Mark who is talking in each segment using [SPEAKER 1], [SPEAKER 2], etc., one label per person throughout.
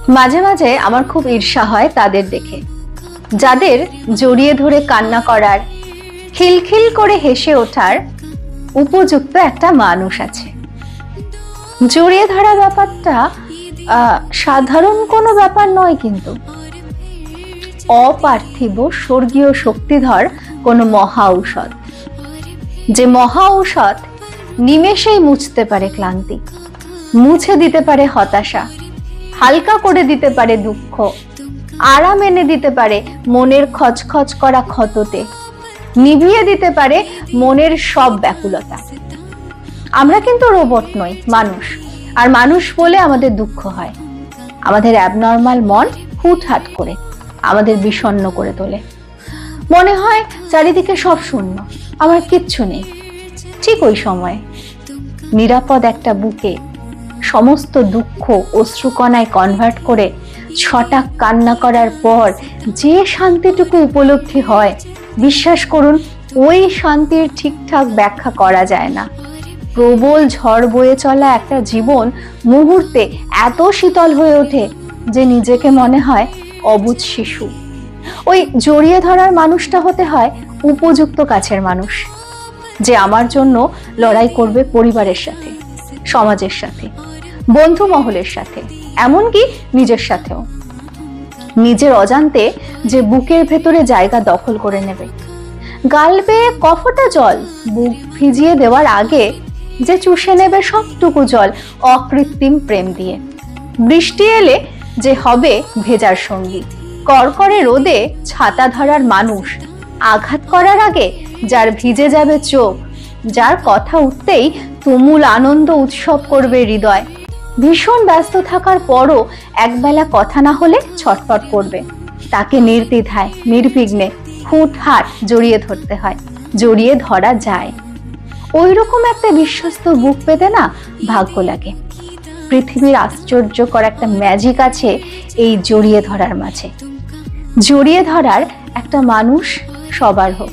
[SPEAKER 1] মাঝে মাঝে আমার খুব ঈর্ষা হয় তাদের দেখে, যাদের জড়িয়ে ধরে কান্না করার, খিলখিল করে হেসে ওঠার উপযুক্ত একটা মানুষ আছে। জড়িয়ে ধরা ব্যাপারটা সাধারণ কোনো ব্যাপার নয়, কিন্তু অপার্থিব স্বর্গীয় শক্তিধর কোনো মহা ঔষধ, যে মহা ঔষধ নিমেষেই মুছতে পারে ক্লান্তি, মুছে দিতে পারে হতাশা, হালকা করে দিতে পারে দুঃখ, আরাম এনে দিতে পারে মনের খচখচ করা ক্ষততে, নিভিয়ে দিতে পারে মনের সব ব্যাকুলতা। আমরা কিন্তু রোবট নই, মানুষ। আর মানুষ বলে আমাদের দুঃখ হয়। আমাদের অ্যাবনর্মাল মন হুটহাট করে আমাদের বিষণ্ণ করে তোলে। মনে হয় চারিদিকে সব শূন্য, আমার কিচ্ছু নেই। ঠিক ওই সময় নিরাপদ একটা বুকে সমস্ত দুঃখ অশ্রুকণায় কনভার্ট করে ছটাক কান্না করার পর যে শান্তিটুকু উপলব্ধি হয়, বিশ্বাস করুন ওই শান্তির ঠিকঠাক ব্যাখ্যা করা যায় না। প্রবল ঝড় বয়ে চলা একটা জীবন মুহূর্তে এত শীতল হয়ে ওঠে যে নিজেকে মনে হয় অবুঝ শিশু। ওই জড়িয়ে ধরার মানুষটা হতে হয় উপযুক্ত কাছের মানুষ, যে আমার জন্য লড়াই করবে পরিবারের সাথে, সমাজের সাথে, বন্ধু মহলের সাথে, এমনকি নিজের সাথেও। নিজের অজান্তে যে বুকের ভেতরে জায়গা দখল করে নেবে, গাল বেয়ে কফটা জল বুক ভিজিয়ে দেওয়ার আগে যে চুষে নেবে সবটুকু জল অকৃত্রিম প্রেম দিয়ে। বৃষ্টি এলে যে হবে ভেজার সঙ্গী, কড়কড়ে রোদে ছাতা ধরার মানুষ, আঘাত করার আগে যার ভিজে যাবে চোখ, যার কথা উঠতেই তুমুল আনন্দ উৎসব করবে হৃদয়, ভীষণ ব্যস্ত থাকার পরও একবেলা কথা না হলে ছটফট করবে, তাকে নির্দ্বিধায় নির্বিঘ্নে হুটহাট জড়িয়ে ধরতে হয়, জড়িয়ে ধরা যায়। ওই রকম একটা বিশ্বস্ত বুক পেতে না ভাগ্য লাগে। পৃথিবীর আশ্চর্যকর একটা ম্যাজিক আছে এই জড়িয়ে ধরার মাঝে। জড়িয়ে ধরার একটা মানুষ সবার হোক,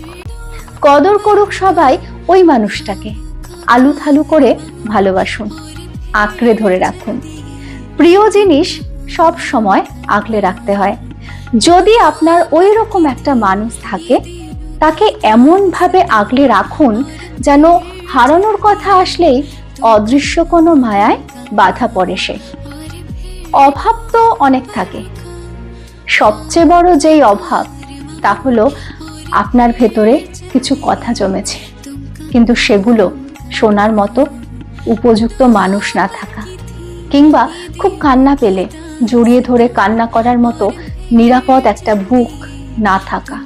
[SPEAKER 1] কদর করুক সবাই ওই মানুষটাকে, আলু থালু করে ভালোবাসুন, আঁকড়ে ধরে রাখুন। প্রিয় জিনিস সব সময় আগলে রাখতে হয়। যদি আপনার ওই রকম একটা মানুষ থাকে, তাকে এমন ভাবে আগলে রাখুন যেন হারানোর কথা আসলেই অদৃশ্য কোনো মায়ায় বাধা পড়ে সে। অভাব তো অনেক থাকে, সবচেয়ে বড় যেই অভাব তা হলো আপনার ভেতরে কিছু কথা জমেছে, কিন্তু সেগুলো শোনার মতো উপযুক্ত মানুষ না থাকা, কিংবা খুব কান্না পেলে জড়িয়ে ধরে কান্না করার মতো নিরাপদ একটা বুক না থাকা।